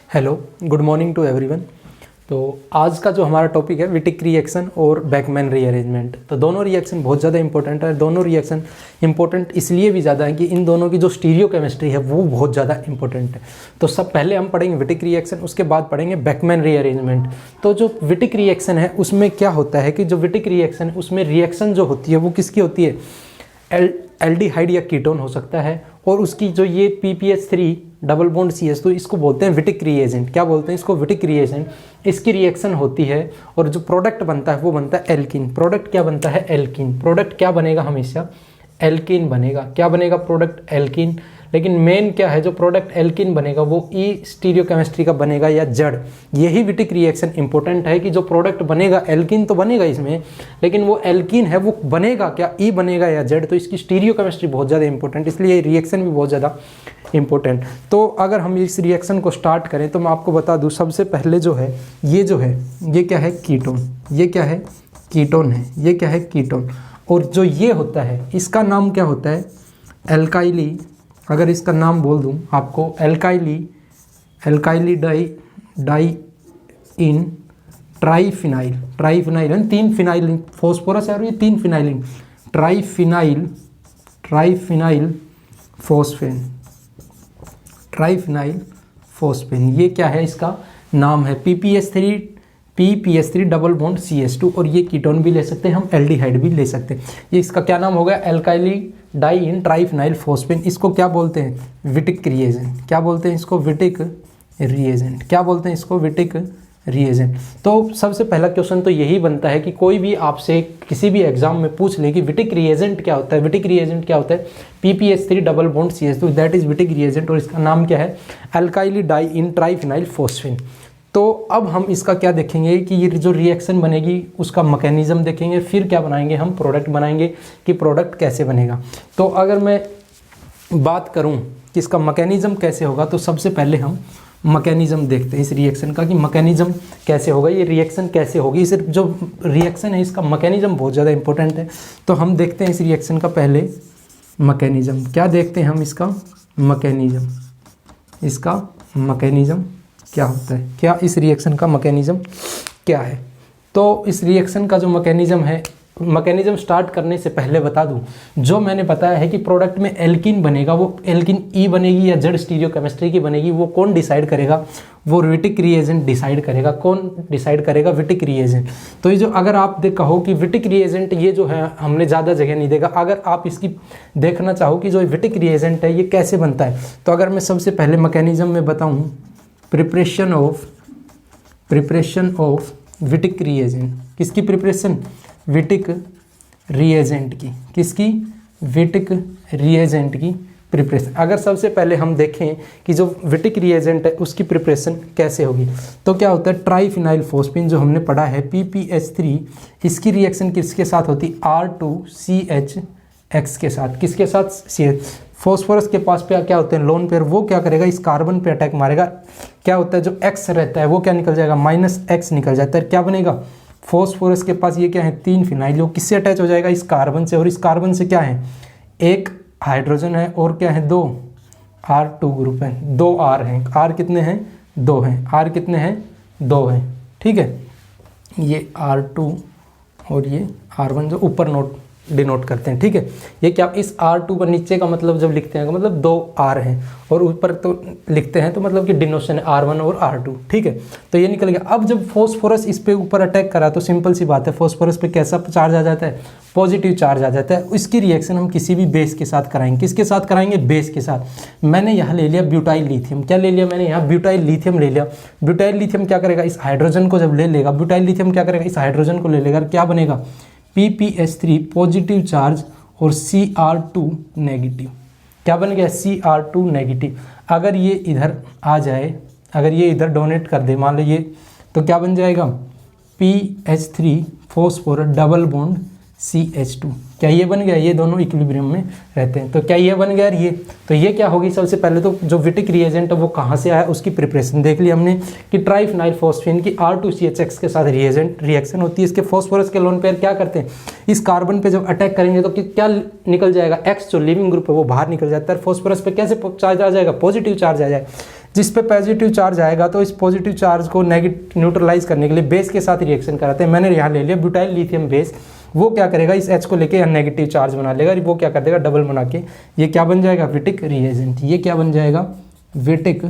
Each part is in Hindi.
Hello, good morning to everyone. तो आज का जो हमारा टॉपिक है विटिक रिएक्शन और बैकमैन रीअरेंजमेंट। तो दोनों रिएक्शन बहुत ज़्यादा इंपॉर्टेंट है। दोनों रिएक्शन इंपॉर्टेंट इसलिए भी ज़्यादा है कि इन दोनों की जो स्टीरियो केमिस्ट्री है वो बहुत ज़्यादा इंपॉर्टेंट है। तो सब पहले हम पढ़ेंगे विटिक रिएक्शन, उसके बाद पढ़ेंगे बैकमैन रीअरेंजमेंट। तो जो विटिक रिएक्शन है उसमें क्या होता है कि जो विटिक रिएक्शन है उसमें रिएक्शन जो होती है वो किसकी होती है, एल्डिहाइड या कीटोन हो सकता है। और उसकी जो ये PPH3 डबल बॉन्ड CH, तो इसको बोलते हैं विटिक रिएजेंट। क्या बोलते हैं इसको? Wittig reagent. इसकी रिएक्शन होती है और जो प्रोडक्ट बनता है वो बनता है एल्कीन। प्रोडक्ट क्या बनता है? एल्कीन। प्रोडक्ट क्या बनेगा? हमेशा एल्कीन बनेगा। क्या बनेगा? Product alkene. लेकिन मेन क्या है, जो प्रोडक्ट एल्कीन बनेगा वो ई स्टीरियोकेमिस्ट्री का बनेगा या जड़। यही विटिक रिएक्शन इंपॉर्टेंट है कि जो प्रोडक्ट बनेगा एल्कीन तो बनेगा इसमें, लेकिन वो एल्कीन है वो बनेगा क्या, ई बनेगा या जड़। तो इसकी स्टीरियोकेमिस्ट्री बहुत ज़्यादा इंपॉर्टेंट, इसलिए रिएक्शन भी बहुत ज़्यादा इंपॉर्टेंट। तो अगर हम इस रिएक्शन को स्टार्ट करें तो मैं आपको बता दूं, सबसे पहले जो है ये क्या है? कीटोन। ये क्या है? कीटोन है। ये क्या है? कीटोन। और जो ये होता है इसका नाम क्या होता है? एल्काइली। अगर इसका नाम बोल दूं आपको, एल्काइली डाई इन ट्राइफिनाइल। ट्राइफिनाइल है, 3 फिनाइल फॉस्फोरस है और ये 3 फिनाइलिन। ट्राइफिनाइल फॉस्फेन। ट्राइफिनाइल फॉस्फेन, ये क्या है? इसका नाम है PPH3 डबल बॉन्ड CH2। और ये कीटोन भी ले सकते हैं हम, एल्डिहाइड भी ले सकते हैं। ये इसका क्या नाम होगा? एल्काइली डाई इन ट्राइफिनाइल फॉस्फेन। इसको क्या बोलते हैं? Wittig reagent. क्या बोलते हैं इसको? Wittig reagent. क्या बोलते हैं इसको? Wittig reagent. तो सबसे पहला क्वेश्चन तो यही बनता है कि कोई भी आपसे किसी भी एग्जाम में पूछ ले कि विटिक रिएजेंट क्या होता है। विटिक रिएजेंट क्या होता है? PPH3 double bond CH2, that is Wittig reagent. और इसका नाम क्या है? एल्काइली डाई इन ट्राइफिनाइल फॉस्फेन। तो अब हम इसका क्या देखेंगे कि ये जो रिएक्शन बनेगी उसका मैकेनिज्म देखेंगे, फिर क्या बनाएंगे हम? प्रोडक्ट बनाएंगे कि प्रोडक्ट कैसे बनेगा। तो अगर मैं बात करूं कि इसका मैकेनिज्म कैसे होगा, तो सबसे पहले हम मैकेनिज्म देखते हैं इस रिएक्शन का कि मैकेनिज्म कैसे होगा, ये रिएक्शन कैसे होगी। सिर्फ जो रिएक्शन है इसका मैकेनिज्म बहुत ज़्यादा इंपॉर्टेंट है। तो हम देखते हैं इस रिएक्शन का पहले मैकेनिज्म। क्या देखते हैं हम? इसका मैकेनिज्म। इसका मैकेनिज्म क्या होता है, क्या इस रिएक्शन का मैकेनिज्म क्या है। तो इस रिएक्शन का जो मैकेनिज्म है, मैकेनिज्म स्टार्ट करने से पहले बता दूं, जो मैंने बताया है कि प्रोडक्ट में एल्कीन बनेगा, वो एल्कीन ई बनेगी या जड़ स्टीरियोकेमिस्ट्री की बनेगी, वो कौन डिसाइड करेगा? वो विटिक रिएजेंट डिसाइड करेगा। कौन डिसाइड करेगा? Wittig reagent. तो ये जो अगर आप कहो कि विटिक रिएजेंट ये जो है हमने ज़्यादा जगह नहीं देखा, अगर आप इसकी देखना चाहो कि जो विटिक रिएजेंट है ये कैसे बनता है, तो अगर मैं सबसे पहले मैकेनिज्म में बताऊँ, प्रिपरेशन ऑफ विटिक रिएजेंट। किसकी प्रिपरेशन? विटिक रिएजेंट की। किसकी? विटिक रिएजेंट की प्रिपरेशन। अगर सबसे पहले हम देखें कि जो विटिक रिएजेंट है उसकी प्रिपरेशन कैसे होगी, तो क्या होता है? ट्राइफिनाइल फॉस्फेन जो हमने पढ़ा है PPH3, इसकी रिएक्शन किसके साथ होती? R2CHX के साथ। किसके साथ? CH। फॉस्फोरस के पास पे क्या होते हैं? Lone pair. वो क्या करेगा? इस कार्बन पे अटैक मारेगा। क्या होता है? जो X रहता है वो क्या निकल जाएगा? -X निकल जाता है। क्या बनेगा? फॉस्फोरस के पास ये क्या है? 3 फिनाइल। वो किससे अटैच हो जाएगा? इस कार्बन से। और इस कार्बन से क्या है? 1 हाइड्रोजन है और क्या है? 2 R2 ग्रुप है। 2 R हैं। R कितने हैं? 2 हैं। R कितने हैं? 2 हैं। ठीक है, ये R2 और ये R1 जो ऊपर डिनोट करते हैं। ठीक है, ये क्या? इस R2 पर नीचे का मतलब जब लिखते हैं मतलब 2 R हैं और ऊपर तो लिखते हैं तो मतलब कि डिनोशन है R1 और R2। ठीक है, तो ये निकल गया। अब जब फॉस्फोरस इस पे ऊपर अटैक करा तो सिंपल सी बात है, फॉस्फोरस पे कैसा चार्ज आ जाता है? पॉजिटिव चार्ज आ जाता है। इसकी रिएक्शन हम किसी भी बेस के साथ कराएंगे। किसके साथ कराएंगे? बेस के साथ। मैंने यहाँ ले लिया ब्यूटाइल लिथियम। क्या ले लिया मैंने? यहाँ ब्यूटाइल लिथियम ले लिया। ब्यूटाइल लिथियम क्या करेगा? इस हाइड्रोजन को जब ले लेगा, ब्यूटाइल लिथियम क्या करेगा? इस हाइड्रोजन को ले लेगा। क्या बनेगा? PPH3 पॉजिटिव चार्ज और Cr2 नेगेटिव। क्या बन गया? Cr2 negative. अगर ये इधर आ जाए, अगर ये इधर डोनेट कर दे मान लो ये, तो क्या बन जाएगा? PH3 phosphorus double bond CH2। क्या ये बन गया? ये दोनों इक्विलिब्रियम में रहते हैं। तो क्या ये बन गया? ये तो ये क्या होगी? सबसे पहले तो जो विटिक रिएजेंट है वो कहाँ से आया, उसकी प्रिपरेशन देख ली हमने कि ट्राइफिनाइल फॉस्फेन की R2CHX के साथ रिएक्शन होती है। इसके फॉस्फोरस के लोन पेयर क्या करते हैं? इस कार्बन पे जब अटैक करेंगे तो क्या निकल जाएगा? X जो लिविंग ग्रुप है वो बाहर निकल जाता है। फॉस्फोरस पे कैसे चार्ज आ जाएगा? पॉजिटिव चार्ज आ जाएगा। जिस पे पॉजिटिव चार्ज आएगा तो इस पॉजिटिव चार्ज को न्यूट्रलाइज करने के लिए बेस के साथ रिएक्शन कराते हैं। मैंने यहाँ ले लिया ब्यूटाइल लिथियम बेस, वो क्या करेगा इस H को लेके नेगेटिव चार्ज बना लेगा, वो क्या कर देगा डबल बना के ये क्या बन जाएगा विटिक रिएजेंट। ये क्या बन जाएगा विटिक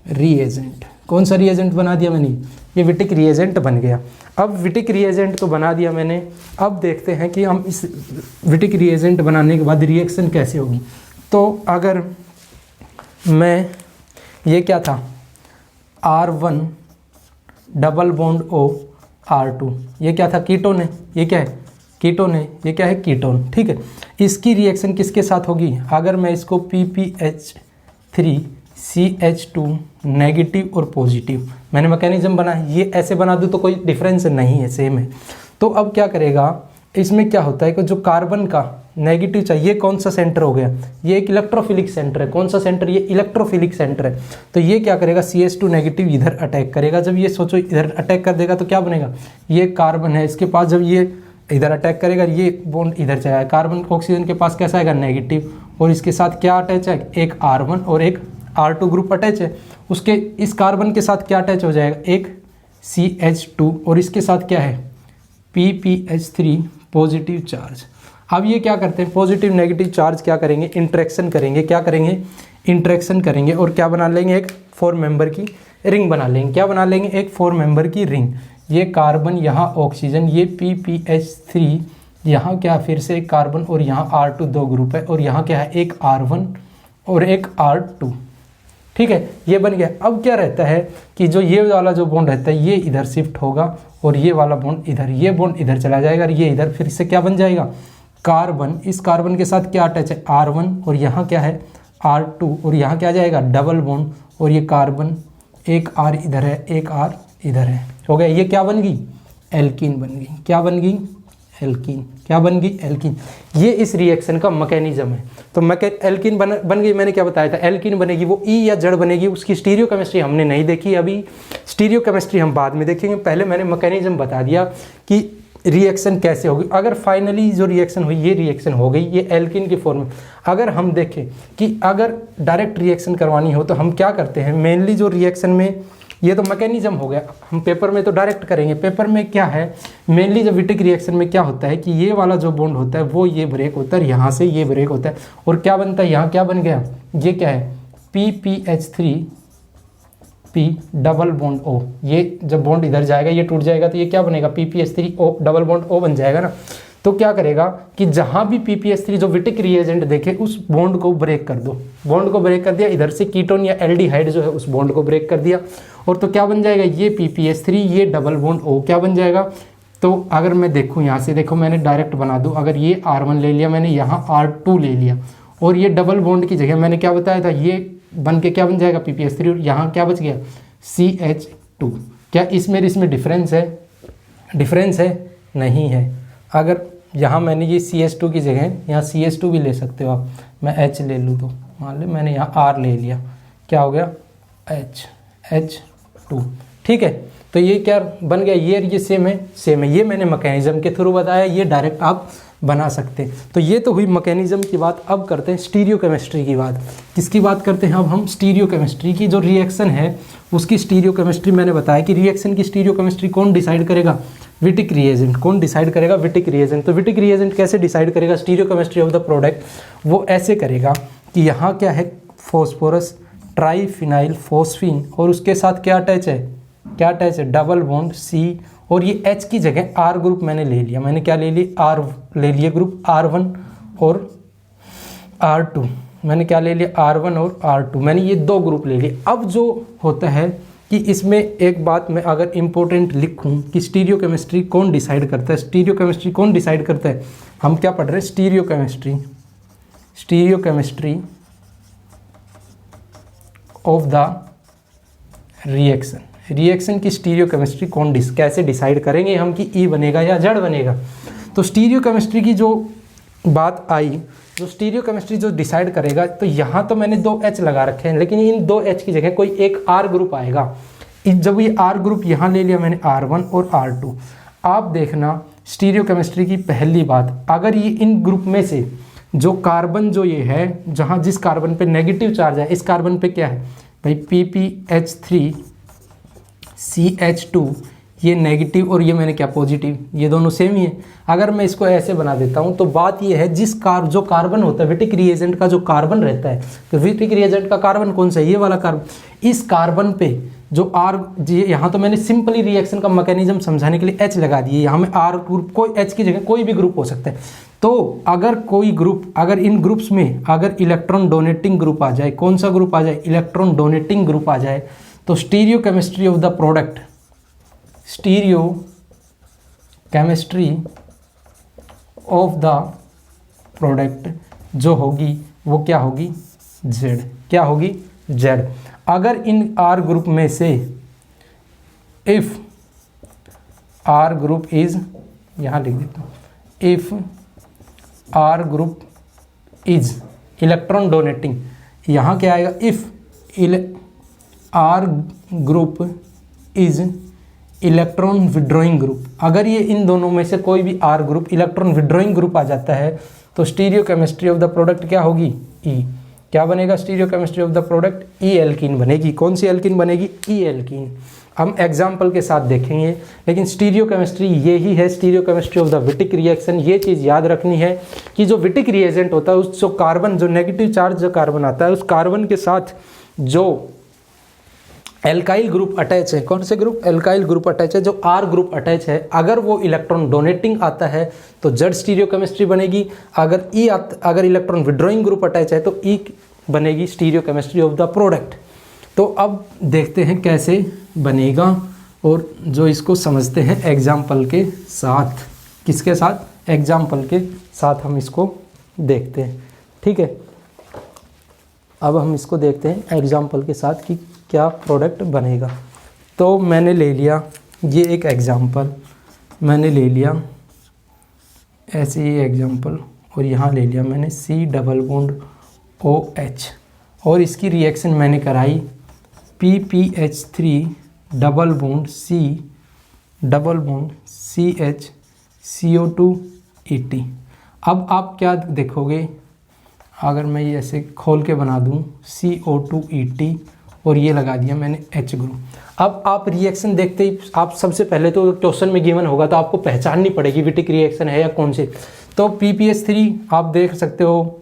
रिएजेंट। कौन सा रिएजेंट बना दिया मैंने, ये विटिक रिएजेंट बन गया। अब विटिक रिएजेंट तो बना दिया मैंने, अब देखते हैं कि हम इस विटिक रिएजेंट बनाने के बाद रिएक्शन कैसे होगी। तो अगर मैं ये क्या था R1 double bond O R2, ये क्या था कीटोन है, ये क्या है कीटोन है, ये क्या है कीटोन, ठीक है। इसकी रिएक्शन किसके साथ होगी, अगर मैं इसको PPH3CH2 नेगेटिव और पॉजिटिव, मैंने मैकेनिज्म बना है, ये ऐसे बना दूँ तो कोई डिफरेंस नहीं है, सेम है। तो अब क्या करेगा, इसमें क्या होता है कि जो कार्बन का नेगेटिव चाहिए, ये कौन सा सेंटर हो गया, ये एक इलेक्ट्रोफिलिक सेंटर है। कौन सा सेंटर, ये इलेक्ट्रोफिलिक सेंटर है। तो ये क्या करेगा CH2 नेगेटिव इधर अटैक करेगा। जब ये सोचो इधर अटैक कर देगा तो क्या बनेगा, ये कार्बन है इसके पास, जब ये इधर अटैक करेगा ये बॉन्ड इधर जाएगा, कार्बन ऑक्सीजन के पास कैसा आएगा नेगेटिव, और इसके साथ क्या अटैच है, एक R1 और एक R2 ग्रुप अटैच है। उसके इस कार्बन के साथ क्या अटैच हो जाएगा, एक CH2 और इसके साथ क्या है PPH3 पॉजिटिव चार्ज। अब ये क्या करते हैं, पॉजिटिव नेगेटिव चार्ज क्या करेंगे, इंटरेक्शन करेंगे, क्या करेंगे इंटरेक्शन करेंगे, और क्या बना लेंगे, एक 4 मेंबर की रिंग बना लेंगे। क्या बना लेंगे, एक 4 मेंबर की रिंग। ये कार्बन, यहाँ ऑक्सीजन, ये PPH3, यहाँ क्या फिर से एक कार्बन और यहाँ R2 दो ग्रुप है, और यहाँ क्या है एक R1 और एक R2, ठीक है, ये बन गया। अब क्या रहता है कि जो ये वाला जो बॉन्ड रहता है ये इधर शिफ्ट होगा और ये वाला बॉन्ड इधर, ये बॉन्ड इधर चला जाएगा और ये इधर, फिर से क्या बन जाएगा कार्बन। इस कार्बन के साथ क्या अटैच है R1 और यहाँ क्या है R2 और यहाँ क्या जाएगा डबल बॉन्ड, और ये कार्बन एक R इधर है एक R इधर है, हो गया। ये क्या बन गई, एल्कीन बन गई। क्या बन गई, एल्कीन। क्या बन गई, एल्कीन। ये इस रिएक्शन का मैकेनिज्म है। तो एल्कीन बन गई। मैंने क्या बताया था, एल्कीन बनेगी वो ई या जड़ बनेगी, उसकी स्टीरियो केमिस्ट्री हमने नहीं देखी अभी, स्टीरियो केमिस्ट्री हम बाद में देखेंगे। पहले मैंने मैकेनिज्म बता दिया कि रिएक्शन कैसे होगी। अगर फाइनली जो रिएक्शन हुई ये रिएक्शन हो गई, ये एल्कीन की फॉर्म में। अगर हम देखें कि अगर डायरेक्ट रिएक्शन करवानी हो तो हम क्या करते हैं, मेनली जो रिएक्शन में, ये तो मैकेनिज्म हो गया, हम पेपर में तो डायरेक्ट करेंगे। पेपर में क्या है, मेनली जब विटिक रिएक्शन में क्या होता है कि ये वाला जो बॉन्ड होता है वो ये ब्रेक होता है, यहाँ से ये ब्रेक होता है, और क्या बनता है, यहाँ क्या बन गया, ये क्या है PPH3P डबल बॉन्ड O। ये जब बॉन्ड इधर जाएगा ये टूट जाएगा तो ये क्या बनेगा PPH3O डबल बॉन्ड O बन जाएगा ना। तो क्या करेगा कि जहाँ भी PPH3 जो विटिक रिएजेंट देखे उस बॉन्ड को ब्रेक कर दो, बॉन्ड को ब्रेक कर दिया, इधर से कीटोन या एल्डिहाइड जो है उस बॉन्ड को ब्रेक कर दिया, और तो क्या बन जाएगा ये PPH3 ये डबल बॉन्ड O क्या बन जाएगा। तो अगर मैं देखूँ यहाँ से, देखो मैंने डायरेक्ट बना दूँ, अगर ये R1 ले लिया मैंने, यहाँ R2 ले लिया, और ये डबल बॉन्ड की जगह मैंने क्या बताया था, ये बन के क्या बन जाएगा PPH3, और यहाँ क्या बच गया CH2। क्या इसमें डिफरेंस है, डिफरेंस है नहीं है। अगर यहाँ मैंने ये CH2 की जगह यहाँ CH2 भी ले सकते हो आप, मैं H ले लूँ तो मान लो मैंने यहाँ R ले लिया, क्या हो गया H2, ठीक है। तो ये क्या बन गया, ये सेम है, सेम है। ये मैंने मैकेनिज्म के थ्रू बताया, ये डायरेक्ट आप बना सकते हैं। तो ये तो हुई मैकेनिज्म की बात। अब करते हैं स्टीरियो केमिस्ट्री की बात। किसकी बात करते हैं अब हम, स्टीरियो केमिस्ट्री की। जो रिएक्शन है उसकी स्टीरियो केमिस्ट्री, मैंने बताया कि रिएक्शन की स्टीरियो केमिस्ट्री कौन डिसाइड करेगा, विटिक रिएजेंट। कौन डिसाइड करेगा, विटिक रिएजेंट। तो विटिक रिएजेंट कैसे डिसाइड करेगा stereo chemistry of the product, वो ऐसे करेगा कि यहाँ क्या है फॉस्फोरस ट्राईफिनाइल फॉस्फीन, और उसके साथ क्या अटैच है, क्या अटैच है डबल बॉन्ड C, और ये H की जगह R ग्रुप मैंने ले लिया। मैंने क्या ले लिया, R ले लिया ग्रुप R1 और R2। मैंने क्या ले लिया, R1 और R2, मैंने ये दो ग्रुप ले लिए। अब जो होता है कि इसमें एक बात मैं अगर इम्पोर्टेंट लिखूं कि स्टीरियो केमिस्ट्री कौन डिसाइड करता है, स्टीरियो केमिस्ट्री कौन डिसाइड करता है, हम क्या पढ़ रहे हैं stereo chemistry, stereo chemistry of the reaction. Reaction की स्टीरियो केमिस्ट्री कौन कैसे डिसाइड करेंगे हम कि ई बनेगा या जड़ बनेगा। तो स्टीरियो केमिस्ट्री की जो बात आई, जो स्टीरियो केमिस्ट्री जो डिसाइड करेगा, तो यहाँ तो मैंने 2 H लगा रखे हैं, लेकिन इन 2 H की जगह कोई एक R ग्रुप आएगा। जब ये R ग्रुप यहाँ ले लिया मैंने R1 और R2, आप देखना स्टीरियो केमिस्ट्री की पहली बात, अगर ये इन ग्रुप में से जो कार्बन जो ये है, जहाँ जिस कार्बन पे नेगेटिव चार्ज है, इस कार्बन पे क्या है भाई PPH3CH2 ये नेगेटिव और ये मैंने क्या पॉजिटिव, ये दोनों सेम ही है। अगर मैं इसको ऐसे बना देता हूँ तो बात ये है जो कार्बन होता है विटिक रिएजेंट का जो कार्बन रहता है, तो विटिक रिएजेंट का कार्बन कौन सा है, ये वाला कार्बन। इस कार्बन पे जो यहाँ तो मैंने सिंपली रिएक्शन का मैकेनिज्म समझाने के लिए H लगा दिए, यहाँ में R ग्रुप, कोई H की जगह कोई भी ग्रुप हो सकता है। तो अगर इन ग्रुप्स में अगर इलेक्ट्रॉन डोनेटिंग ग्रुप आ जाए, कौन सा ग्रुप आ जाए, इलेक्ट्रॉन डोनेटिंग ग्रुप आ जाए, तो stereochemistry of the product जो होगी वो क्या होगी, Z। क्या होगी, Z। अगर इन R ग्रुप में से इफ R ग्रुप इज, यहाँ लिख देता हूँ, if R group is electron donating, यहाँ क्या आएगा, if R group is electron withdrawing group. अगर ये इन दोनों में से कोई भी R group electron withdrawing group आ जाता है तो stereochemistry of the product क्या होगी, E। क्या बनेगा stereochemistry of the product, E alkene बनेगी। कौन सी एल्कीन बनेगी, E एल्कीन। हम एग्जाम्पल के साथ देखेंगे, लेकिन स्टीरियो केमिस्ट्री ये ही है, stereo chemistry of the Wittig reaction. ये चीज़ याद रखनी है कि जो विटिक रिएजेंट होता है उस जो कार्बन, जो नेगेटिव चार्ज जो कार्बन आता है, उस कार्बन के साथ जो एल्काइल ग्रुप अटैच है, कौन से ग्रुप, एल्काइल ग्रुप अटैच है, जो R ग्रुप अटैच है, अगर वो इलेक्ट्रॉन डोनेटिंग आता है तो Z स्टीरियो केमिस्ट्री बनेगी। अगर इलेक्ट्रॉन विड्रॉइंग ग्रुप अटैच है तो E बनेगी stereo chemistry of the product. तो अब देखते हैं कैसे बनेगा, और जो इसको समझते हैं एग्जाम्पल के साथ। किसके साथ, एग्जाम्पल के साथ हम इसको देखते हैं। ठीक है, अब हम इसको देखते हैं एग्जाम्पल के साथ कि क्या प्रोडक्ट बनेगा। तो मैंने ले लिया ये एक एग्जाम्पल, मैंने ले लिया ऐसे ही एग्जाम्पल, और यहाँ ले लिया मैंने C डबल बॉन्ड OH, और इसकी रिएक्शन मैंने कराई PPH3 double bond C double bond CH CO2 ET। अब आप क्या देखोगे, अगर मैं ये ऐसे खोल के बना दूँ CO2 ET और ये लगा दिया मैंने H ग्रुप। अब आप रिएक्शन देखते ही आप सबसे पहले तो क्वेश्चन में गिवन होगा तो आपको पहचाननी पड़ेगी विटिक रिएक्शन है या कौन सी। तो PPH3 आप देख सकते हो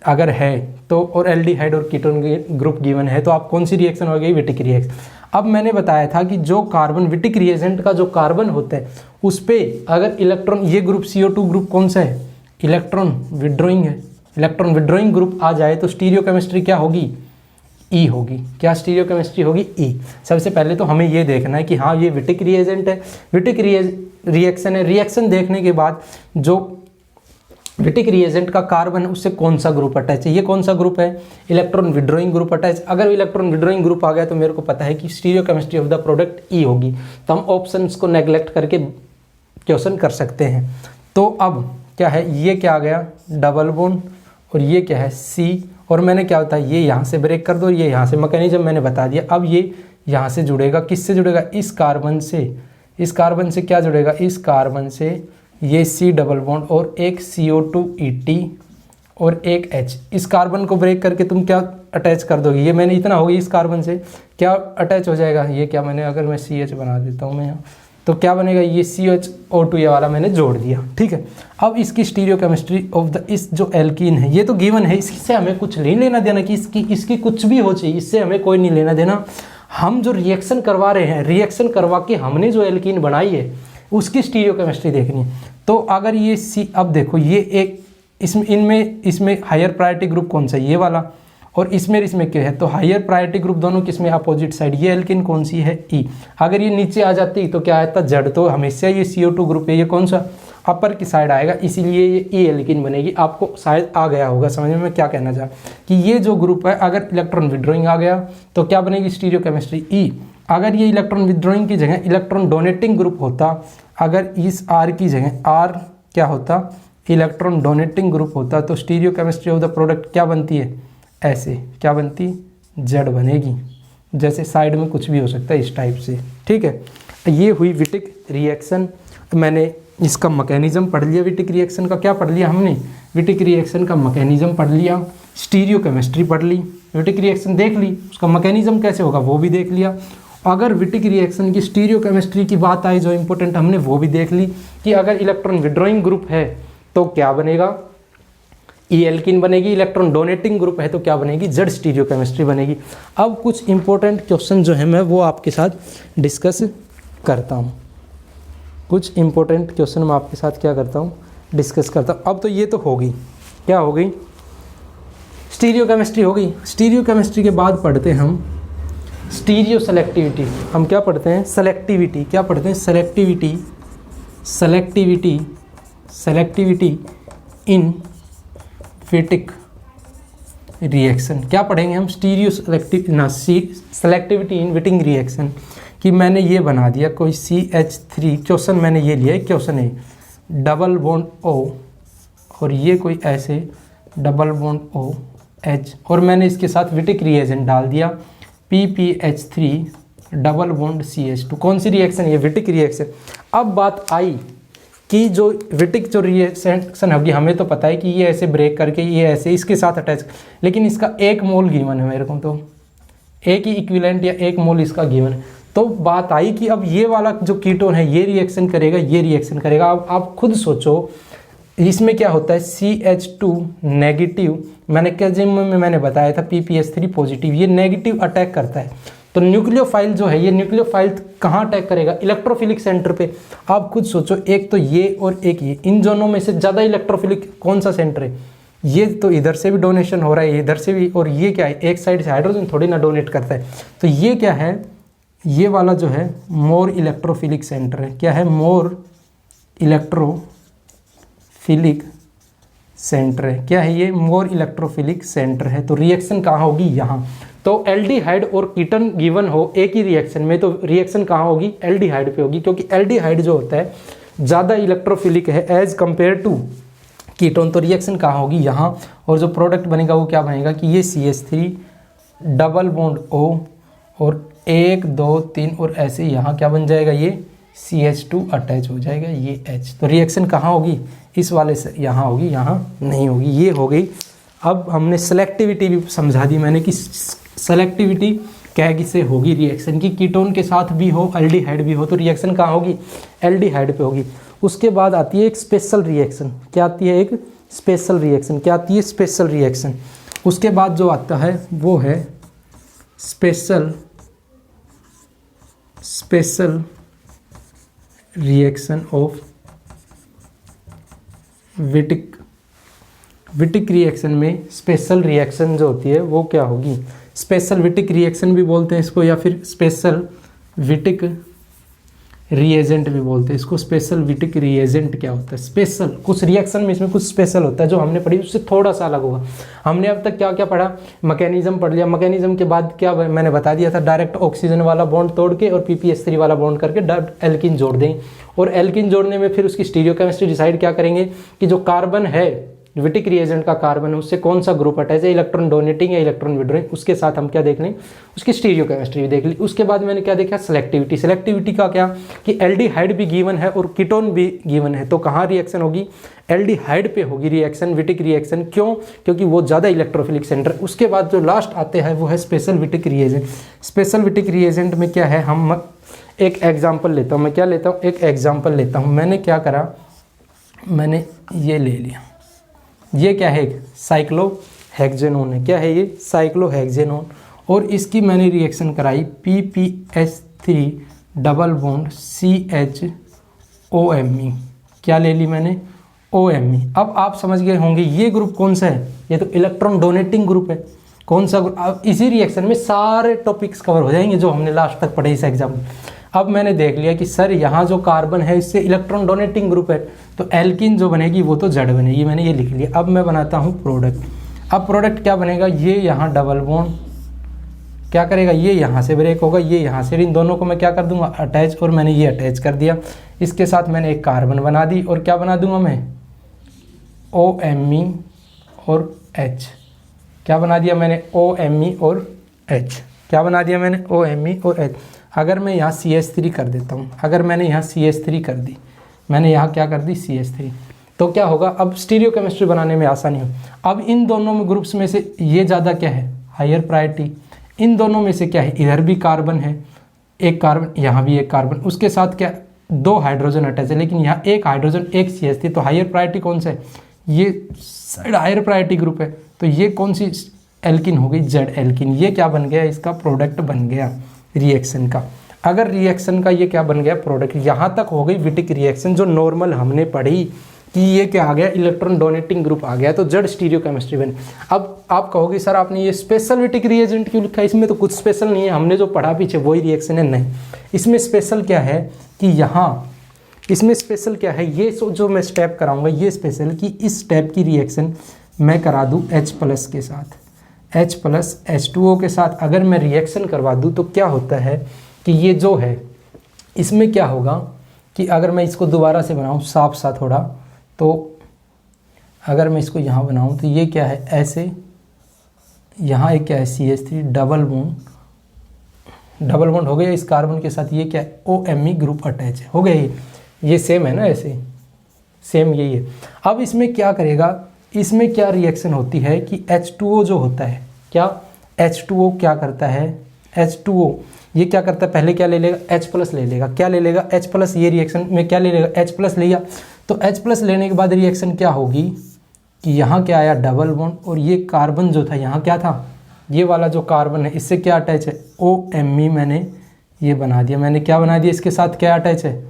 अगर है तो, और एल्डिहाइड और कीटोन ग्रुप गिवन है तो आप कौन सी रिएक्शन हो गई, विटिक रिएक्शन। अब मैंने बताया था कि जो कार्बन विटिक रिएजेंट का जो कार्बन होता है उस पर अगर इलेक्ट्रॉन, ये ग्रुप CO2 ग्रुप कौन सा है, इलेक्ट्रॉन विड्रॉइंग है, इलेक्ट्रॉन विड्रॉइंग ग्रुप आ जाए तो स्टीरियो केमिस्ट्री क्या होगी, E होगी। क्या स्टीरियो केमिस्ट्री होगी, E। सबसे पहले तो हमें ये देखना है कि हाँ ये विटिक रिएजेंट है, विटिक रिएक्शन है। रिएक्शन देखने के बाद जो विटिक रिएजेंट का कार्बन है उससे कौन सा ग्रुप अटैच है, ये कौन सा ग्रुप है, इलेक्ट्रॉन विड्रॉइंग ग्रुप अटैच। अगर इलेक्ट्रॉन विड्रॉइंग ग्रुप आ गया तो मेरे को पता है कि stereo chemistry of the product E होगी। तो हम ऑप्शंस को नेग्लेक्ट करके क्वेश्चन कर सकते हैं। तो अब क्या है, ये क्या आ गया डबल बॉन्ड, और ये क्या है C, और मैंने क्या होता है ये यहाँ से ब्रेक कर दो, ये यहाँ से, मैकेनिज्म मैंने बता दिया। अब ये यहाँ से जुड़ेगा, किससे जुड़ेगा, इस कार्बन से। इस कार्बन से क्या जुड़ेगा, इस कार्बन से ये C डबल बॉन्ड और एक CO2 ET और एक H। इस कार्बन को ब्रेक करके तुम क्या अटैच कर दोगे, ये मैंने इतना होगी, इस कार्बन से क्या अटैच हो जाएगा, ये क्या मैंने, अगर मैं CH बना देता हूँ मैं यहाँ, तो क्या बनेगा, ये CHO2 ये वाला मैंने जोड़ दिया। ठीक है, अब इसकी स्टीरियो केमिस्ट्री ऑफ द, इस जो एल्कीन है ये तो गिवन है, इससे हमें कुछ नहीं लेना देना कि इसकी कुछ भी हो चाहिए, इससे हमें कोई नहीं लेना देना। हम जो रिएक्शन करवा रहे हैं, रिएक्शन करवा के हमने जो एल्कीन बनाई है उसकी स्टीरियो केमिस्ट्री देखनी है। तो अगर ये C, अब देखो ये एक इसमें हायर प्रायोरिटी ग्रुप कौन सा है, ये वाला, और इसमें क्या है, तो हायर प्रायोरिटी ग्रुप दोनों किसमें, अपोजिट साइड। ये एल्किन कौन सी है, E। अगर ये नीचे आ जाती तो क्या आता, Z। तो हमेशा ये CO2 ग्रुप है, ये कौन सा, अपर की साइड आएगा, इसीलिए ये E एल्किन बनेगी। आपको शायद आ गया होगा समझ में मैं क्या कहना चाह, कि ये जो ग्रुप है अगर इलेक्ट्रॉन विड्रॉइंग आ गया तो क्या बनेगी स्टीरियो केमिस्ट्री E। अगर ये इलेक्ट्रॉन विड्रॉइंग की जगह इलेक्ट्रॉन डोनेटिंग ग्रुप होता, अगर इस R की जगह R क्या होता, इलेक्ट्रॉन डोनेटिंग ग्रुप होता, तो stereochemistry of the product क्या बनती है, ऐसे क्या बनती, Z बनेगी। जैसे साइड में कुछ भी हो सकता है इस टाइप से। ठीक है, ये हुई विटिक रिएक्शन। मैंने इसका मैकेनिज्म पढ़ लिया, विटिक रिएक्शन का क्या पढ़ लिया हमने, विटिक रिएक्शन का मैकेनिज्म पढ़ लिया। स्टीरियो केमिस्ट्री पढ़ ली, विटिक रिएक्शन देख ली, उसका मैकेनिज्म कैसे होगा वो भी देख लिया। अगर विटिक रिएक्शन की स्टीरियो केमिस्ट्री की बात आई जो इंपॉर्टेंट, हमने वो भी देख ली कि अगर इलेक्ट्रॉन विड्रॉइंग ग्रुप है तो क्या बनेगा, ई एल्किन बनेगी। इलेक्ट्रॉन डोनेटिंग ग्रुप है तो क्या बनेगी, जेड स्टीरियो केमिस्ट्री बनेगी। अब कुछ इंपॉर्टेंट क्वेश्चन जो है मैं वो आपके साथ डिस्कस करता हूँ। कुछ इंपॉर्टेंट क्वेश्चन मैं आपके साथ क्या करता हूँ, डिस्कस करता हूँ। अब तो ये तो होगी, क्या हो गई, स्टीरियो केमिस्ट्री हो गई। स्टीरियो केमिस्ट्री के बाद पढ़ते हैं हम स्टीरियो सेलेक्टिविटी। हम क्या पढ़ते हैं, सेलेक्टिविटी। क्या पढ़ते हैं, सेलेक्टिविटी। सेलेक्टिविटी, सेलेक्टिविटी इन विटिक रिएक्शन। क्या पढ़ेंगे हम, स्टीरियो सेलेक्टिविटी इन विटिक रिएक्शन। कि मैंने ये बना दिया कोई CH3, क्वेश्चन मैंने ये लिया है, क्वेश्चन है डबल बॉन्ड O और ये कोई ऐसे डबल बॉन्ड OH और मैंने इसके साथ विटिक रिएजेंट डाल दिया PPH3 डबल बॉन्ड CH2। कौन सी रिएक्शन, ये विटिक रिएक्शन। अब बात आई कि जो विटिक जो रिएक्शन होगी, हमें तो पता है कि ये ऐसे ब्रेक करके ये ऐसे इसके साथ अटैच, लेकिन इसका 1 मोल गिवन है मेरे को, तो एक ही इक्विवेलेंट या 1 मोल इसका गिवन है। तो बात आई कि अब ये वाला जो कीटोन है ये रिएक्शन करेगा, ये रिएक्शन करेगा। अब आप खुद सोचो इसमें क्या होता है, CH2 नेगेटिव, मैकेनिज्म में मैंने बताया था PPH3 पॉजिटिव, ये नेगेटिव अटैक करता है। तो न्यूक्लियोफाइल जो है, ये न्यूक्लियोफाइल कहाँ अटैक करेगा, इलेक्ट्रोफिलिक सेंटर पे। आप खुद सोचो, एक तो ये और एक ये, इन दोनों में से ज़्यादा इलेक्ट्रोफिलिक कौन सा सेंटर है, ये तो इधर से भी डोनेशन हो रहा है, इधर से भी, और ये क्या है, एक साइड से हाइड्रोजन थोड़ी ना डोनेट करता है। तो ये क्या है, ये वाला जो है मोर इलेक्ट्रोफिलिक सेंटर है। क्या है, मोर इलेक्ट्रोफिलिक सेंटर है। क्या है ये, मोर इलेक्ट्रोफिलिक सेंटर है। तो रिएक्शन कहाँ होगी, यहाँ। तो एल्डिहाइड और कीटन गिवन हो एक ही रिएक्शन में, तो रिएक्शन कहाँ होगी, एल्डिहाइड पे होगी, क्योंकि एल्डिहाइड जो होता है ज़्यादा इलेक्ट्रोफिलिक है एज कंपेयर टू कीटोन। तो रिएक्शन कहाँ होगी, यहाँ। और जो प्रोडक्ट बनेगा वो क्या बनेगा कि ये CH3 डबल बॉन्ड O और 1 2 3 और ऐसे यहाँ क्या बन जाएगा, ये CH2 अटैच हो जाएगा, ये H। तो रिएक्शन कहाँ होगी, इस वाले से यहाँ होगी, यहाँ नहीं होगी। ये हो गई। अब हमने सेलेक्टिविटी भी समझा दी मैंने कि सेलेक्टिविटी क्या से होगी रिएक्शन की, कीटोन के साथ भी हो, एल्डिहाइड भी हो, तो रिएक्शन कहाँ होगी, एल्डिहाइड पे होगी। उसके बाद आती है एक स्पेशल रिएक्शन। क्या आती है, एक स्पेशल रिएक्शन। क्या आती है, स्पेशल रिएक्शन। उसके बाद जो आता है वो है special reaction of Wittig. Wittig reaction में स्पेशल रिएक्शन जो होती है वो क्या होगी, स्पेशल विटिक रिएक्शन भी बोलते हैं इसको, या फिर स्पेशल विटिक रिएजेंट भी बोलते हैं इसको। स्पेशल विटिक रिएजेंट क्या होता है, स्पेशल कुछ रिएक्शन में इसमें कुछ स्पेशल होता है जो हमने पढ़ी उससे थोड़ा सा अलग होगा। हमने अब तक क्या क्या पढ़ा, मैकेनिज्म पढ़ लिया। मैकेनिज्म के बाद क्या मैंने बता दिया था, डायरेक्ट ऑक्सीजन वाला बॉन्ड तोड़ के और PPH3 वाला बॉन्ड करके एल्किन जोड़ दें, और एल्किन जोड़ने में फिर उसकी स्टीरियो केमिस्ट्री डिसाइड क्या करेंगे कि जो कार्बन है विटिक रिएजेंट का कार्बन है उससे कौन सा ग्रुप अटैच है, इलेक्ट्रॉन डोनेटिंग या इलेक्ट्रॉन विड्रॉइंग, उसके साथ हम क्या देख लें, उसकी स्टीरियो केमिस्ट्री भी देख ली। उसके बाद मैंने क्या देखा, सेलेक्टिविटी। सेलेक्टिविटी का क्या कि एल्डिहाइड भी गिवन है और कीटोन भी गिवन है, तो कहाँ रिएक्शन होगी, एल्डिहाइड पे होगी रिएक्शन, विटिक रिएक्शन। क्यों, क्योंकि वो ज़्यादा इलेक्ट्रोफिलिक सेंटर। उसके बाद जो लास्ट आते हैं वो है special Wittig reagent. Special Wittig reagent में क्या है, हम एक एग्जाम्पल लेता हूँ, मैं क्या लेता हूँ, एक एग्जाम्पल लेता हूँ। मैंने क्या करा, मैंने ये ले लिया, ये क्या है, साइक्लोहेक्सेनोन है। क्या है ये, साइक्लोहेक्सेनोन, और इसकी मैंने रिएक्शन कराई PPH3 डबल बॉन्ड CHOMe। क्या ले ली मैंने, OMe। अब आप समझ गए होंगे ये ग्रुप कौन सा है, ये तो इलेक्ट्रॉन डोनेटिंग ग्रुप है। कौन सा ग्रुप, अब इसी रिएक्शन में सारे टॉपिक्स कवर हो जाएंगे जो हमने लास्ट तक पढ़े इस एग्जाम में। अब मैंने देख लिया कि सर यहाँ जो कार्बन है इससे इलेक्ट्रॉन डोनेटिंग ग्रुप है, तो एल्किन जो बनेगी वो तो जड़ बनेगी, मैंने ये लिख लिया। अब मैं बनाता हूँ प्रोडक्ट। अब प्रोडक्ट क्या बनेगा, ये यहाँ डबल बॉन्ड क्या करेगा, ये यहाँ से ब्रेक होगा, ये यहाँ से, इन दोनों को मैं क्या कर दूंगा, अटैच, और मैंने ये अटैच कर दिया। इसके साथ मैंने एक कार्बन बना दी, और क्या बना दूंगा मैं, OMe और H। क्या बना दिया मैंने, OMe और H। क्या बना दिया मैंने, OMe और H। अगर मैं यहाँ CH3 कर देता हूँ, अगर मैंने यहाँ CH3 कर दी, मैंने यहाँ क्या कर दी, CH3, तो क्या होगा, अब स्टीरियोकेमिस्ट्री बनाने में आसानी हो। अब इन दोनों में ग्रुप्स में से ये ज़्यादा क्या है, हायर प्रायोरिटी। इन दोनों में से क्या है, इधर भी कार्बन है, एक कार्बन, यहाँ भी एक कार्बन, उसके साथ क्या 2 हाइड्रोजन अटैच है, लेकिन यहाँ एक हाइड्रोजन एक CH3, तो हायर प्रायोरिटी कौन सा है, ये साइड हायर प्रायोरिटी ग्रुप है। तो ये कौन सी एल्किन हो गई, जेड एल्किन। ये क्या बन गया, इसका प्रोडक्ट बन गया रिएक्शन का। अगर रिएक्शन का ये क्या बन गया, प्रोडक्ट। यहाँ तक हो गई विटिक रिएक्शन जो नॉर्मल हमने पढ़ी कि ये क्या आ गया, इलेक्ट्रॉन डोनेटिंग ग्रुप आ गया, तो जेड स्टीरियोकेमिस्ट्री बनी। अब आप कहोगे सर आपने ये स्पेशल विटिक रिएजेंट क्यों लिखा है, इसमें तो कुछ स्पेशल नहीं है, हमने जो पढ़ा पीछे वही रिएक्शन है। नहीं, इसमें स्पेशल क्या है कि यहाँ इसमें स्पेशल क्या है, ये जो मैं स्टेप कराऊंगा ये स्पेशल कि इस स्टेप की रिएक्शन मैं करा दूँ H+ के साथ, H+ H2O के साथ अगर मैं रिएक्शन करवा दूँ तो क्या होता है कि ये जो है इसमें क्या होगा कि अगर मैं इसको दोबारा से बनाऊँ साफ सा थोड़ा, तो अगर मैं इसको यहाँ बनाऊँ तो ये क्या है, ऐसे यहाँ एक क्या है CH3 डबल बॉन्ड हो गया इस कार्बन के साथ, ये क्या है OMe ग्रुप अटैच है, हो गया ये सेम है ना, ऐसे सेम यही है। अब इसमें क्या करेगा, इसमें क्या रिएक्शन होती है कि H2O जो होता है, क्या H2O क्या करता है, H2O ये क्या करता है, पहले क्या ले लेगा, H+ ले लेगा, क्या ले लेगा H+, ये रिएक्शन में क्या ले लेगा, H+ लिया, तो H+ लेने के बाद रिएक्शन क्या होगी कि यहाँ क्या आया डबल बॉन्ड, और ये कार्बन जो था यहाँ क्या था, ये वाला जो कार्बन है इससे क्या अटैच है OMe, मैंने ये बना दिया, मैंने क्या बना दिया, इसके साथ क्या अटैच है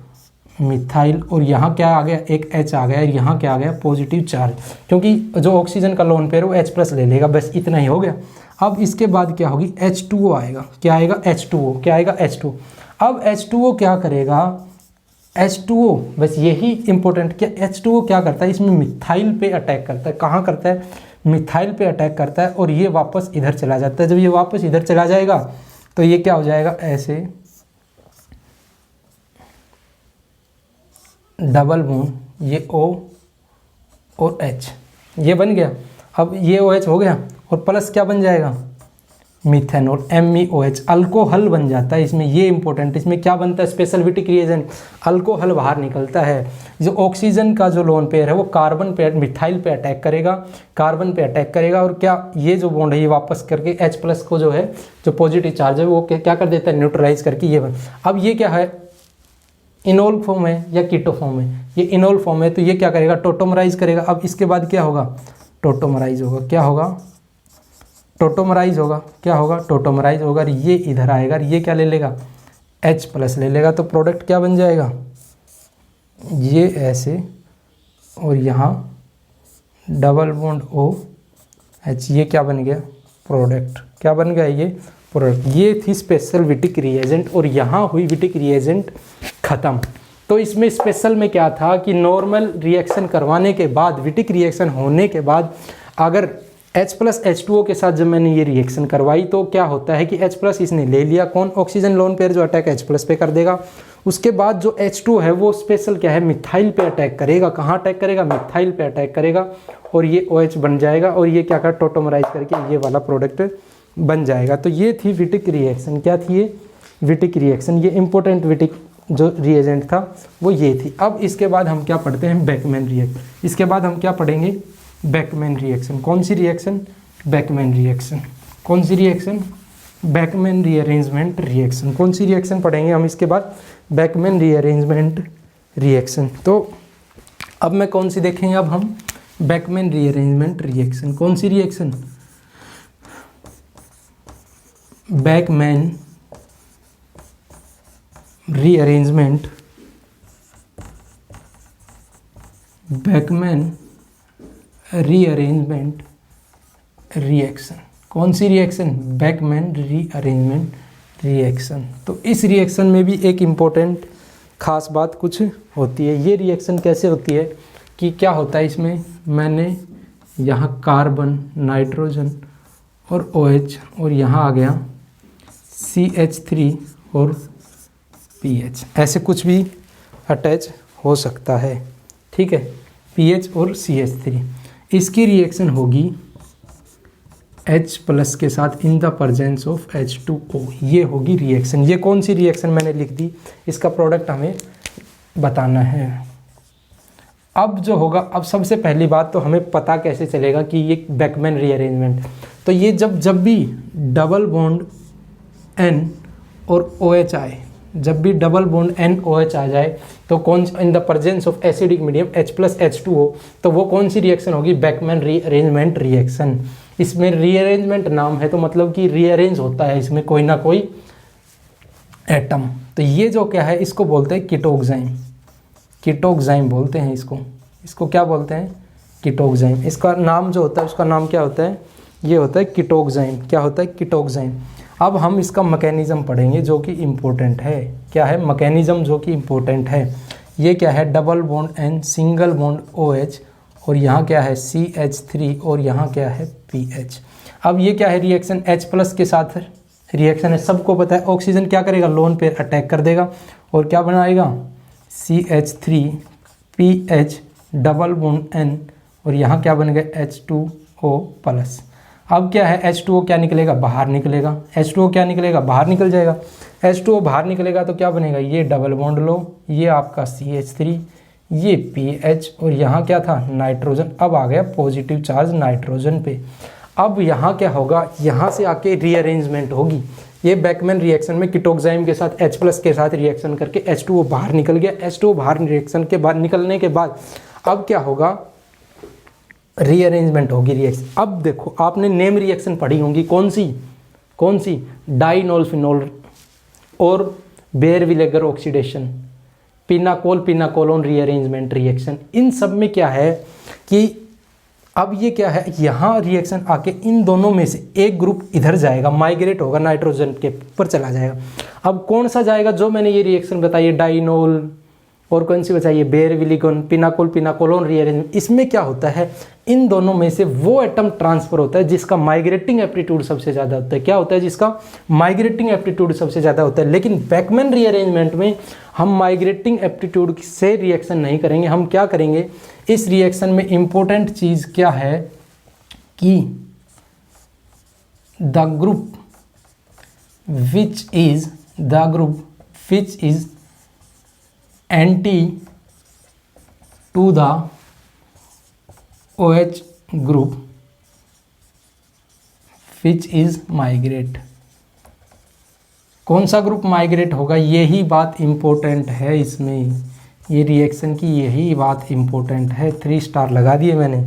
मिथाइल, और यहाँ क्या आ गया एक H आ गया, और यहाँ क्या आ गया पॉजिटिव चार्ज, क्योंकि जो ऑक्सीजन का लोन पेयर वो H+ ले लेगा, बस इतना ही हो गया। अब इसके बाद क्या होगी, H2O आएगा, क्या आएगा H2O, क्या आएगा H2O। अब H2O क्या करेगा, H2O बस यही इंपॉर्टेंट, क्या H2O क्या करता है, इसमें मिथाइल पे अटैक करता है, कहाँ करता है, मिथाइल पे अटैक करता है, और ये वापस इधर चला जाता है। जब ये वापस इधर चला जाएगा तो ये क्या हो जाएगा, ऐसे डबल बॉन्ड, ये O और H ये बन गया। अब ये OH हो गया, और प्लस क्या बन जाएगा मिथेनॉल MEOH, अल्कोहल बन जाता है इसमें, ये इंपॉर्टेंट। इसमें क्या बनता है, स्पेशल विटिक रिएजेंट, अल्कोहल बाहर निकलता है। जो ऑक्सीजन का जो लोन पेयर है वो कार्बन पे मिथाइल पे अटैक करेगा, कार्बन पे अटैक करेगा, और क्या ये जो बॉन्ड है ये वापस करके H+ को जो है जो पॉजिटिव चार्ज है वो क्या कर देता है, न्यूट्रलाइज करके ये बन। अब ये क्या है, इनोल फॉर्म है या कीटो फॉर्म है, ये इनोल फॉर्म है, तो ये क्या करेगा टोटोमराइज करेगा। अब इसके बाद क्या होगा, टोटोमराइज होगा, क्या होगा टोटोमराइज होगा, क्या होगा टोटोमराइज होगा, और ये इधर आएगा, ये क्या ले लेगा H+ ले लेगा, तो प्रोडक्ट क्या बन जाएगा, ये ऐसे, और यहाँ डबल बॉन्ड OH, ये क्या बन गया प्रोडक्ट, क्या बन गया ये प्रोडक्ट। ये थी स्पेशल विटिक रिएजेंट, और यहाँ हुई विटिक रिएजेंट ख़त्म। तो इसमें स्पेशल में क्या था कि नॉर्मल रिएक्शन करवाने के बाद, विटिक रिएक्शन होने के बाद अगर H+ H2O के साथ जब मैंने ये रिएक्शन करवाई तो क्या होता है कि H+ इसने ले लिया, कौन ऑक्सीजन लोन पेयर जो अटैक H+ पे कर देगा। उसके बाद जो H2 है वो स्पेशल क्या है, मिथाइल पे अटैक करेगा, कहाँ अटैक करेगा, मिथाइल पे अटैक करेगा, और ये OH बन जाएगा, और ये क्या कर टोटोमराइज करके ये वाला प्रोडक्ट बन जाएगा। तो ये थी विटिक रिएक्शन, क्या थी ये विटिक रिएक्शन, ये इंपॉर्टेंट विटिक जो रिएजेंट था वो ये थी। अब इसके बाद हम क्या पढ़ते हैं, बेकमैन रिएक्शन। इसके बाद हम क्या पढ़ेंगे, बेकमैन रिएक्शन। कौन सी रिएक्शन, बेकमैन रिएक्शन। कौन सी रिएक्शन, बेकमैन रीअरेंजमेंट रिएक्शन। कौन सी रिएक्शन पढ़ेंगे हम इसके बाद, बेकमैन रीअरेंजमेंट रिएक्शन। तो अब मैं कौन सी देखेंगे, अब हम बेकमैन रीअरेंजमेंट रिएक्शन। कौन सी reaction, Beckmann rearrangement, Beckmann rearrangement reaction. कौन सी रिएक्शन, बेकमैन रीअरेंजमेंट रिएक्शन। तो इस रिएक्शन में भी एक इम्पोर्टेंट खास बात कुछ होती है। ये रिएक्शन कैसे होती है कि क्या होता है इसमें, मैंने यहाँ कार्बन, नाइट्रोजन और OH, और यहाँ आ गया CH3 और PH, ऐसे कुछ भी अटैच हो सकता है, ठीक है, PH और CH3। इसकी रिएक्शन होगी H+ के साथ in the presence of H2O, ये होगी रिएक्शन। ये कौन सी रिएक्शन मैंने लिख दी, इसका प्रोडक्ट हमें बताना है। अब जो होगा, अब सबसे पहली बात तो हमें पता कैसे चलेगा कि ये बैकमैन रीअरेंजमेंट, तो ये जब भी डबल बॉन्ड N और OH आए, जब भी डबल बॉन्ड N OH आ जाए तो कौन in the presence of acidic medium H+H2O, तो वो कौन सी रिएक्शन होगी? Beckmann rearrangement reaction. इसमें रीअरेंजमेंट नाम है तो मतलब कि रीअरेंज होता है इसमें कोई ना कोई एटम। तो ये जो क्या है इसको बोलते हैं कीटोक्साइम, कीटोक्साइम बोलते हैं इसको क्या बोलते हैं? कीटोक्साइम। इसका नाम जो होता है उसका नाम क्या होता है? ये होता है कीटोक्साइम। क्या होता है? कीटोक्साइम। अब हम इसका मैकेनिज्म पढ़ेंगे जो कि इम्पोर्टेंट है। क्या है मैकेनिज्म जो कि इम्पोर्टेंट है? ये क्या है? Double bond N, single bond OH, और यहाँ क्या है? CH3, और यहाँ क्या है? PH। अब ये क्या है? रिएक्शन H+ के साथ रिएक्शन है, सबको पता है। ऑक्सीजन क्या करेगा? लोन पेयर अटैक कर देगा और क्या बनाएगा? CH3 PH double bond N, और यहाँ क्या बन गया? H2O+। अब क्या है? H2O क्या निकलेगा? बाहर निकलेगा। H2O क्या निकलेगा? बाहर निकल जाएगा। H2O बाहर निकलेगा तो क्या बनेगा? ये डबल बॉन्ड लो, ये आपका CH3, ये PH, और यहाँ क्या था? नाइट्रोजन। अब आ गया पॉजिटिव चार्ज नाइट्रोजन पे। अब यहाँ क्या होगा? यहाँ से आके रीअरेंजमेंट होगी। ये बैकमैन रिएक्शन में कीटोक्साइम के साथ H+ के साथ रिएक्शन करके H2O बाहर निकल गया। H2O बाहर रिएक्शन के बाद निकलने के बाद अब क्या होगा? रीअरेंजमेंट होगी रिएक्शन। अब देखो आपने नेम रिएक्शन पढ़ी होंगी, कौन सी? डाइनोल्फिनोल और बेयर-विनेगर ऑक्सीडेशन, पिनाकोल-पिनाकोलोन रीअरेंजमेंट रिएक्शन। इन सब में क्या है कि अब ये क्या है? यहाँ रिएक्शन आके इन दोनों में से एक ग्रुप इधर जाएगा, माइग्रेट होगा, नाइट्रोजन के ऊपर चला जाएगा। अब कौन सा जाएगा? जो मैंने ये रिएक्शन बताई है, डाइनोल और कौन सी बताइए? Baeyer Villiger, pinacol pinacolone rearrangement. इसमें क्या होता है? इन दोनों में से वो एटम ट्रांसफर होता है जिसका माइग्रेटिंग एप्टीट्यूड सबसे ज़्यादा होता है। क्या होता है? जिसका माइग्रेटिंग एप्टीट्यूड सबसे ज़्यादा होता है। लेकिन बैकमैन रीअरेंजमेंट में हम माइग्रेटिंग एप्टीट्यूड से रिएक्शन नहीं करेंगे। हम क्या करेंगे? इस रिएक्शन में इंपॉर्टेंट चीज़ क्या है कि the group which is anti to the OH group which is migrate. कौन सा ग्रुप माइग्रेट होगा? यही बात इम्पोर्टेंट है इसमें, ये रिएक्शन की यही बात इम्पोर्टेंट है। 3 स्टार लगा दिए मैंने।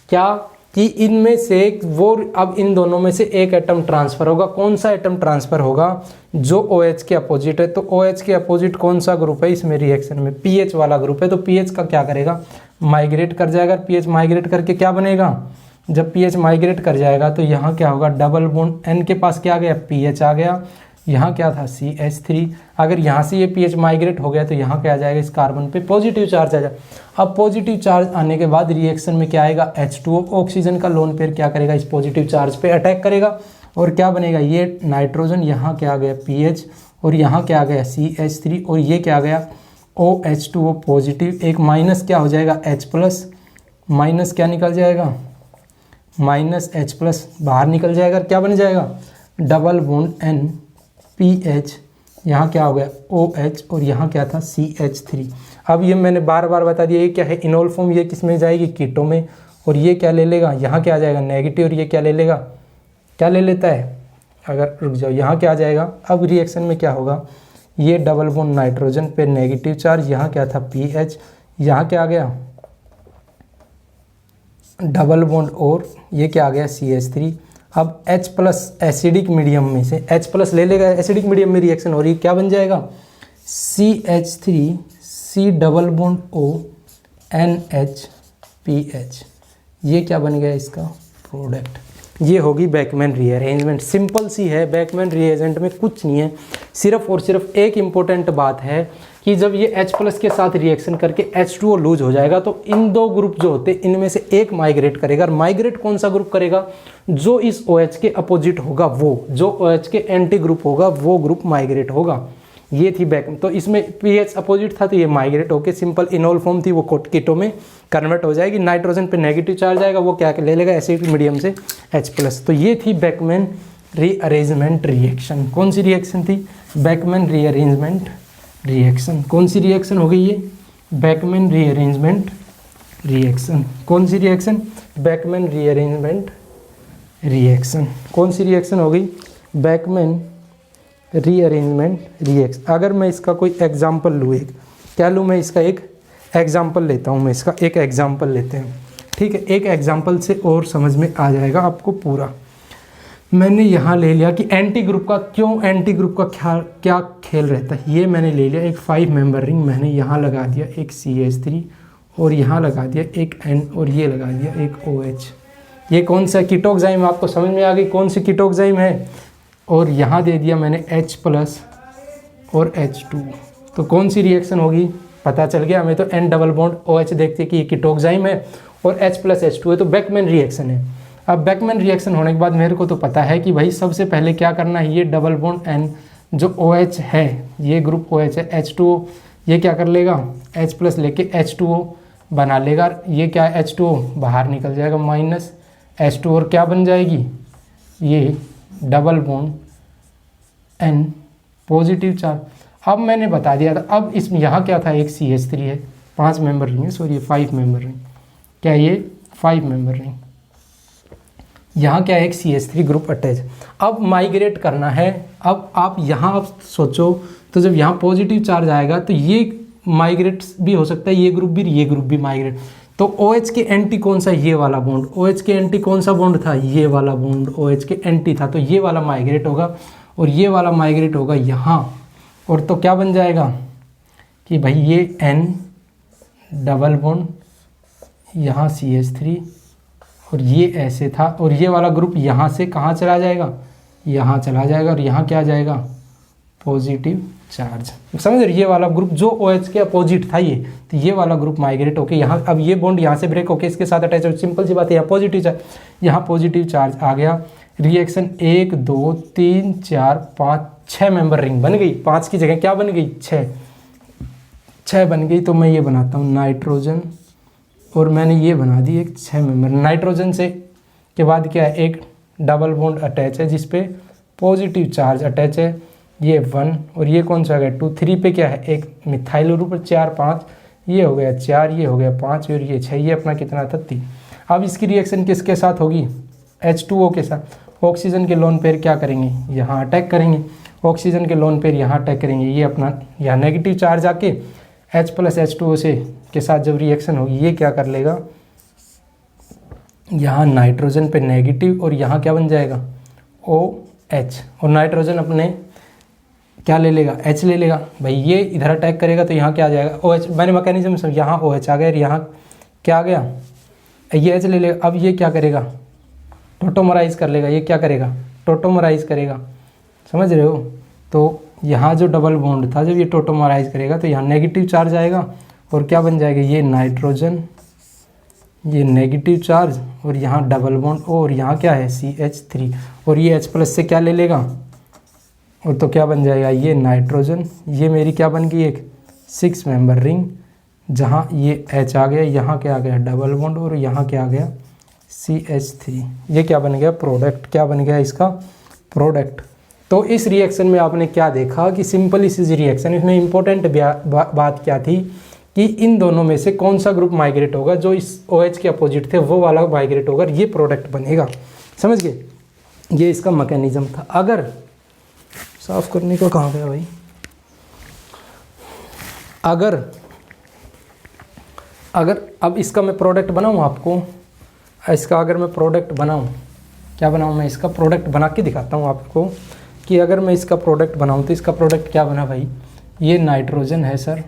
क्या कि इनमें से वो, अब इन दोनों में से एक एटम ट्रांसफर होगा। कौन सा एटम ट्रांसफर होगा? जो OH के अपोजिट है। तो OH के अपोजिट कौन सा ग्रुप है इसमें रिएक्शन में? PH वाला ग्रुप है। तो PH का क्या करेगा? माइग्रेट कर जाएगा। PH माइग्रेट करके क्या बनेगा? जब PH माइग्रेट कर जाएगा तो यहाँ क्या होगा? डबल बॉन्ड N के पास क्या आ गया? PH आ गया। यहाँ क्या था? CH3। अगर यहाँ से ये PH माइग्रेट हो गया तो यहाँ क्या आ जाएगा? इस कार्बन पे पॉजिटिव चार्ज आ जाएगा। अब पॉजिटिव चार्ज आने के बाद रिएक्शन में क्या आएगा? H2O, ऑक्सीजन का लोन पेयर क्या करेगा? इस पॉजिटिव चार्ज पे अटैक करेगा और क्या बनेगा? ये नाइट्रोजन, यहाँ क्या आ गया? PH, और यहाँ क्या आ गया? CH3, और ये क्या आ गया? OH2O positive. एक माइनस क्या हो जाएगा? H+, माइनस क्या निकल जाएगा? -H+ बाहर निकल जाएगा। क्या बन जाएगा? डबल बॉन्ड N PH, यहाँ क्या हो गया? OH, और यहाँ क्या था? CH3। अब ये मैंने बार बार बता दिया, ये क्या है? Enol form. ये किस में जाएगी? कीटो में। और ये क्या ले लेगा? यहाँ क्या आ जाएगा? नेगेटिव। और ये क्या ले लेगा? क्या ले लेता है? अगर रुक जाओ, यहाँ क्या आ जाएगा? अब रिएक्शन में क्या होगा? ये डबल बॉन्ड नाइट्रोजन पे नेगेटिव चार्ज, यहाँ क्या था? PH, यहाँ क्या आ गया? डबल बॉन्ड, और ये क्या आ गया? CH3। अब H+ एसिडिक मीडियम में से H+ ले लेगा, एसिडिक मीडियम में रिएक्शन हो रही है, क्या बन जाएगा? CH3 C double bond O NH PH। ये क्या बन गया इसका प्रोडक्ट? ये होगी बैकमैन रीअरेंजमेंट। सिंपल सी है, बैकमैन रीअरेंजमेंट में कुछ नहीं है, सिर्फ और सिर्फ एक इम्पोर्टेंट बात है कि जब ये H+ के साथ रिएक्शन करके H2O लूज हो जाएगा तो इन दो ग्रुप जो होते हैं इनमें से एक माइग्रेट करेगा। और माइग्रेट कौन सा ग्रुप करेगा? जो इस OH के अपोजिट होगा वो, जो OH के एंटी ग्रुप होगा वो ग्रुप माइग्रेट होगा। ये थी बैक। तो इसमें पीएच अपोजिट था तो ये माइग्रेट होकर सिंपल इनोल फॉर्म थी वो कीटो में कन्वर्ट हो जाएगी। नाइट्रोजन पे नेगेटिव चार्ज आएगा, वो क्या ले लेगा एसिडिक मीडियम से H+। तो ये थी बैकमैन रीअरेंजमेंट रिएक्शन। कौन सी रिएक्शन थी? Beckmann rearrangement reaction. कौन सी रिएक्शन हो गई ये? Beckmann rearrangement reaction. कौन सी रिएक्शन? Beckmann rearrangement reaction. कौन सी रिएक्शन हो गई? Beckmann rearrangement reaction. अगर मैं इसका कोई एग्जाम्पल लूँ, एक क्या लूँ मैं इसका, एक एग्जाम्पल लेता हूँ मैं इसका, एक एग्जाम्पल लेते हैं, ठीक है। एक एग्जाम्पल से और समझ में आ जाएगा आपको पूरा। मैंने यहाँ ले लिया कि एंटी ग्रुप का, क्यों एंटी ग्रुप का क्या खेल रहता है, ये मैंने ले लिया एक 5 मेंबर रिंग, मैंने यहाँ लगा दिया एक CH3 और यहाँ लगा दिया एक N और ये लगा दिया एक OH। ये कौन सा कीटोक्साइम, आपको समझ में आ गई कौन सी कीटोक्साइम है। और यहाँ दे दिया मैंने H+ और H2, तो कौन सी रिएक्शन होगी पता चल गया हमें। तो N डबल बॉन्ड OH देखते हैं कि ये कीटोक्साइम है और H+ H2 है, तो बैकमैन रिएक्शन है। अब बैकमैन रिएक्शन होने के बाद मेरे को तो पता है कि भाई सबसे पहले क्या करना है, ये डबल बॉन्ड N जो OH है, ये ग्रुप OH है, H2O ये क्या कर लेगा, H+ लेके H2O बना लेगा। ये क्या है, H2O बाहर निकल जाएगा माइनस H2 और क्या बन जाएगी, ये double bond N positive charge. अब मैंने बता दिया था, अब इसमें यहाँ क्या था, एक CH3 है, 5 मेंबर रिंग है, सॉरी 5 मेंबर रिंग, क्या ये 5 मेंबर रिंग, यहाँ क्या है एक CH3 ग्रुप अटैच। अब माइग्रेट करना है। अब आप यहाँ आप सोचो, तो जब यहाँ पॉजिटिव चार्ज आएगा तो ये माइग्रेट भी हो सकता है, ये ग्रुप भी माइग्रेट। तो OH के एंटी कौन सा, ये वाला बॉन्ड, OH के एंटी कौन सा बॉन्ड था, ये वाला बॉन्ड OH के एंटी था, तो ये वाला माइग्रेट होगा और ये वाला माइग्रेट होगा यहाँ। और तो क्या बन जाएगा कि भाई ये N डबल बॉन्ड यहाँ CH3 और ये ऐसे था, और ये वाला ग्रुप यहाँ से कहाँ चला जाएगा, यहाँ चला जाएगा, और यहाँ क्या आ जाएगा, पॉजिटिव चार्ज। समझ रहे, ये वाला ग्रुप जो OH के अपोजिट था ये, तो ये वाला ग्रुप माइग्रेट होके यहाँ, अब ये बॉन्ड यहाँ से ब्रेक होके इसके साथ अटैच हो, सिंपल सी बात है, यहाँ पॉजिटिव चार्ज, यहाँ पॉजिटिव चार्ज आ गया। रिएक्शन 1 2 3 4 5 6 मेंबर रिंग बन गई, 5 की जगह क्या बन गई, 6 बन गई। तो मैं ये बनाता हूँ नाइट्रोजन, और मैंने ये बना दी एक 6 मेंबर। नाइट्रोजन से के बाद क्या है, एक डबल बॉन्ड अटैच है जिसपे पॉजिटिव चार्ज अटैच है, ये 1 और ये कौन सा आ गया 2, 3 पे क्या है एक मिथाइल ग्रुप, 4 5 ये हो गया 4, ये हो गया 5 और ये 6, ये अपना कितना था 3। अब इसकी रिएक्शन किसके साथ होगी, H2O के साथ। ऑक्सीजन के लोन पेयर क्या करेंगे, यहाँ अटैक करेंगे, ऑक्सीजन के लोन पेयर यहाँ अटैक करेंगे, ये अपना यहाँ नेगेटिव चार्ज आके H+ H2O से के साथ जब रिएक्शन होगी, ये क्या कर लेगा, यहाँ नाइट्रोजन पे नेगेटिव और यहाँ क्या बन जाएगा OH, और नाइट्रोजन अपने क्या ले लेगा, H ले लेगा। भाई ये इधर अटैक करेगा तो यहाँ क्या आ जाएगा OH, मैंने मैकेनिज्म समझ, यहाँ OH आ गया और यहाँ क्या आ गया, ये H ले लेगा। अब ये क्या करेगा, टोटोमराइज कर लेगा, ये क्या करेगा, टोटोमराइज करेगा, समझ रहे हो। तो यहाँ जो डबल बॉन्ड था जब ये टोटोमराइज करेगा तो यहाँ नेगेटिव चार्ज आएगा और क्या बन जाएगा, ये नाइट्रोजन, ये नेगेटिव चार्ज और यहाँ डबल बॉन्ड और यहाँ क्या है CH3, और ये H+ से क्या ले लेगा, और तो क्या बन जाएगा, ये नाइट्रोजन, ये मेरी क्या बन गई एक 6 मेंबर रिंग, जहाँ ये H आ गया, यहाँ क्या आ गया डबल बॉन्ड और यहाँ क्या आ गया CH3, ये क्या बन गया प्रोडक्ट, क्या बन गया इसका प्रोडक्ट। तो इस रिएक्शन में आपने क्या देखा कि सिंपल सी रिएक्शन, इसमें इंपॉर्टेंट बात क्या थी कि इन दोनों में से कौन सा ग्रुप माइग्रेट होगा, जो इस OH के अपोजिट थे वो वाला माइग्रेट होगा, ये प्रोडक्ट बनेगा। समझ गए, ये इसका मैकेनिज्म था। अगर साफ करने को कहाँ गया भाई, अगर अब इसका मैं प्रोडक्ट बनाऊँ आपको, इसका अगर मैं प्रोडक्ट बनाऊँ, क्या बनाऊँ मैं इसका प्रोडक्ट बना के दिखाता हूँ आपको कि अगर मैं इसका प्रोडक्ट बनाऊँ तो इसका प्रोडक्ट क्या बना भाई, ये नाइट्रोजन है सर,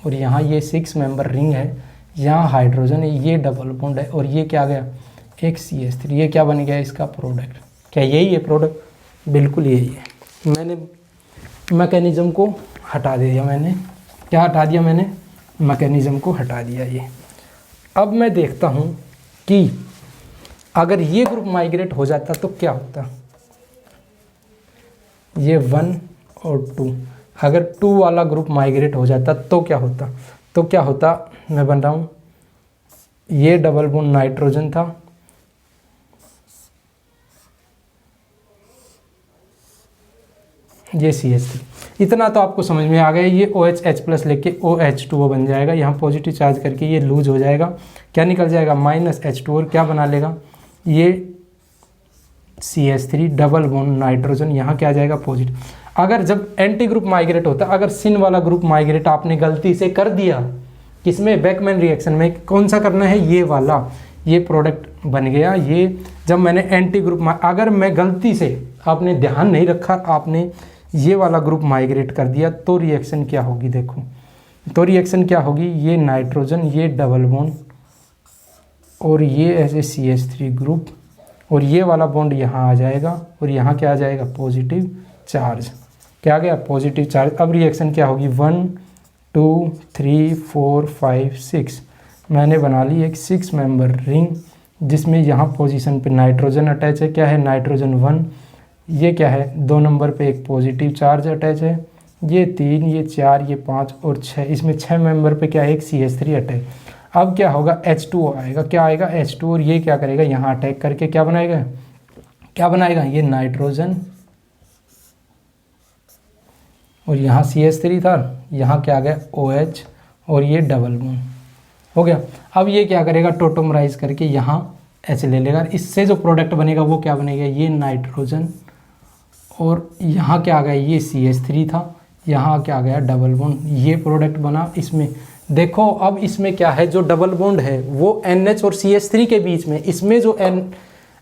और यहाँ ये 6 मेंबर रिंग है, यहाँ हाइड्रोजन है, ये डबल बॉन्ड है और ये क्या आ गया एक CH3, ये क्या बन गया इसका प्रोडक्ट। क्या यही है प्रोडक्ट, बिल्कुल यही है। मैंने मैकेनिज़्म को हटा दिया, मैंने क्या हटा दिया, मैंने मैकेनिज़्म को हटा दिया। ये अब मैं देखता हूँ कि अगर ये ग्रुप माइग्रेट हो जाता तो क्या होता, ये 1 और 2, अगर 2 वाला ग्रुप माइग्रेट हो जाता तो क्या होता, तो क्या होता मैं बन रहा हूँ, ये डबल बॉन्ड नाइट्रोजन था, ये CH3, इतना तो आपको समझ में आ गया। ये OH लेके OH2O बन जाएगा, यहाँ पॉजिटिव चार्ज करके ये लूज हो जाएगा, क्या निकल जाएगा -H2 और क्या बना लेगा ये CH3 डबल बॉन्ड नाइट्रोजन, यहाँ क्या आ जाएगा पॉजिटिव। अगर जब एंटी ग्रुप माइग्रेट होता है, अगर सिन वाला ग्रुप माइग्रेट आपने गलती से कर दिया, किसमें, बेकमैन रिएक्शन में, कौन सा करना है, ये वाला, ये प्रोडक्ट बन गया। ये जब मैंने एंटी ग्रुप, अगर मैं गलती से, आपने ध्यान नहीं रखा, आपने ये वाला ग्रुप माइग्रेट कर दिया, तो रिएक्शन क्या होगी, देखो तो रिएक्शन क्या होगी, ये नाइट्रोजन, ये डबल बॉन्ड और ये ऐसे CH3 ग्रुप, और ये वाला बॉन्ड यहाँ आ जाएगा और यहाँ क्या आ जाएगा पॉजिटिव चार्ज, क्या आ गया पॉजिटिव चार्ज। अब रिएक्शन क्या होगी, 1 2 3 4 5 6, मैंने बना ली एक 6 मेंबर रिंग, जिसमें यहाँ पोजीशन पे नाइट्रोजन अटैच है, क्या है नाइट्रोजन 1, ये क्या है 2 नंबर पे एक पॉजिटिव चार्ज अटैच है, ये 3, ये 4, ये 5 और 6, इसमें 6 मेंबर पे क्या है, एक CH3 अटैच। अब क्या होगा, H2O आएगा, क्या आएगा H2, और ये क्या करेगा, यहाँ अटैक करके क्या बनाएगा, क्या बनाएगा, ये नाइट्रोजन, और यहाँ CH3 था, यहाँ क्या आ गया OH, और ये डबल बॉन्ड हो गया। अब ये क्या करेगा, टोटोमराइज करके यहाँ H ले लेगा, इससे जो प्रोडक्ट बनेगा वो क्या बनेगा, ये नाइट्रोजन, और यहाँ क्या आ गया, ये CH3 था, यहाँ क्या आ गया डबल बॉन्ड, ये प्रोडक्ट बना। इसमें देखो, अब इसमें क्या है, जो डबल बॉन्ड है वो NH और CH3 के बीच में, इसमें जो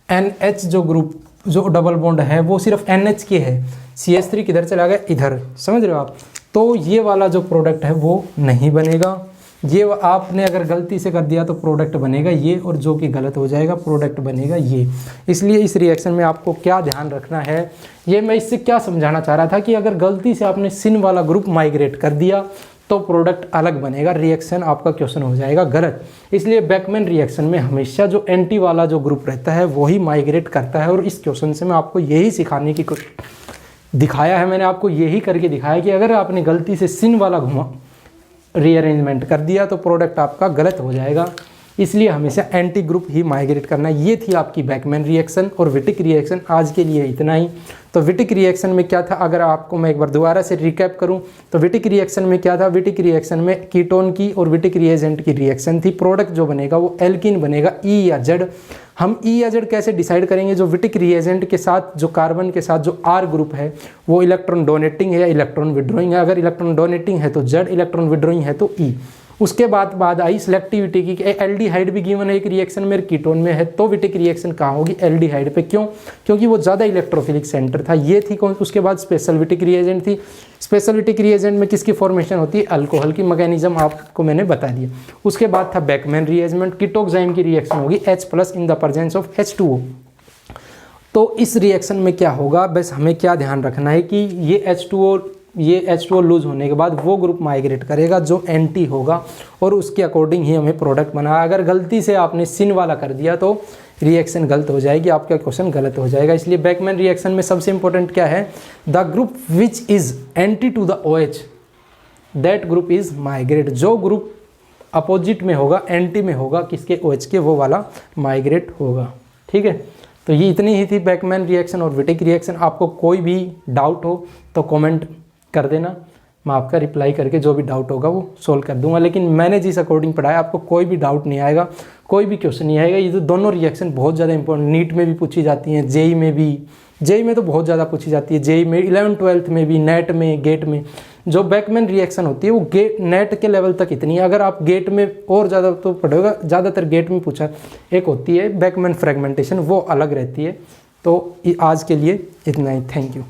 NH जो ग्रुप, जो डबल बॉन्ड है वो सिर्फ NH के है, CH3 किधर चला गया, इधर, समझ रहे हो आप। तो ये वाला जो प्रोडक्ट है वो नहीं बनेगा, ये आपने अगर गलती से कर दिया तो प्रोडक्ट बनेगा ये, और जो कि गलत हो जाएगा प्रोडक्ट बनेगा ये। इसलिए इस रिएक्शन में आपको क्या ध्यान रखना है, ये मैं इससे क्या समझाना चाह रहा था कि अगर गलती से आपने सिन वाला ग्रुप माइग्रेट कर दिया तो प्रोडक्ट अलग बनेगा, रिएक्शन आपका क्वेश्चन हो जाएगा गलत। इसलिए बेकमैन रिएक्शन में हमेशा जो एंटी वाला जो ग्रुप रहता है वही माइग्रेट करता है, और इस क्वेश्चन से मैं आपको यही सिखाने की दिखाया है, मैंने आपको यही करके दिखाया कि अगर आपने गलती से सिन वाला रीअरेंजमेंट कर दिया तो प्रोडक्ट आपका गलत हो जाएगा। इसलिए हमेशा एंटी ग्रुप ही माइग्रेट करना। ये थी आपकी बेकमैन रिएक्शन और विटिक रिएक्शन। आज के लिए इतना ही। तो विटिक रिएक्शन में क्या था, अगर आपको मैं एक बार दोबारा से रिकैप करूं तो विटिक रिएक्शन में क्या था, विटिक रिएक्शन में कीटोन की और विटिक रिएजेंट की रिएक्शन थी। प्रोडक्ट जो बनेगा वो एल्किन बनेगा, ई या जेड। हम ई या जेड कैसे डिसाइड करेंगे, जो विटिक रिएजेंट के साथ, जो कार्बन के साथ जो आर ग्रुप है वो इलेक्ट्रॉन डोनेटिंग है या इलेक्ट्रॉन विड्रॉइंग है। अगर इलेक्ट्रॉन डोनेटिंग है तो जेड, इलेक्ट्रॉन विड्रॉइंग है तो ई। उसके बाद आई सिलेक्टिविटी की, एल्डिहाइड भी गिवन है एक रिएक्शन में, कीटोन में है तो विटिक रिएक्शन कहाँ होगी, एल्डिहाइड पे। क्यों? क्योंकि वो ज़्यादा इलेक्ट्रोफिलिक सेंटर था। ये थी कौन? उसके बाद स्पेशल विटिक रिएजेंट थी। स्पेशल विटिक रिएजेंट में किसकी फॉर्मेशन होती है, अल्कोहल की। मैकेनिज्म आपको मैंने बता दिया। उसके बाद था बेकमैन रिएजमेंट, कीटोक्साइम की रिएक्शन होगी H+ in the presence of H2O। तो इस रिएक्शन में क्या होगा, बस हमें क्या ध्यान रखना है कि ये H2O लूज होने के बाद वो ग्रुप माइग्रेट करेगा जो एंटी होगा और उसके अकॉर्डिंग ही हमें प्रोडक्ट बना। अगर गलती से आपने सिन वाला कर दिया तो रिएक्शन गलत हो जाएगी, आपका क्वेश्चन गलत हो जाएगा। इसलिए बेकमैन रिएक्शन में सबसे इंपॉर्टेंट क्या है, the group which is anti to the OH that group is migrate. जो ग्रुप अपोजिट में होगा, एंटी में होगा किसके, OH के, वो वाला माइग्रेट होगा। ठीक है, तो ये इतनी ही थी बेकमैन रिएक्शन और विटिक रिएक्शन। आपको कोई भी डाउट हो तो कमेंट कर देना, मैं आपका रिप्लाई करके जो भी डाउट होगा वो सोल्व कर दूंगा। लेकिन मैंने जिस अकॉर्डिंग पढ़ाया आपको कोई भी डाउट नहीं आएगा, कोई भी क्वेश्चन नहीं आएगा। ये तो दोनों रिएक्शन बहुत ज़्यादा इंपॉर्टेंट, नीट में भी पूछी जाती हैं, जेई में भी, जेई में तो बहुत ज़्यादा पूछी जाती है, जेई में 11th-12th में भी, नेट में, गेट में। जो बेकमैन रिएक्शन होती है वो नेट के लेवल तक इतनी है। अगर आप गेट में और ज़्यादा तो पढ़ोगे, ज़्यादातर गेट में पूछा एक होती है बेकमैन फ्रेगमेंटेशन, वो अलग रहती है। तो आज के लिए इतना ही, थैंक यू।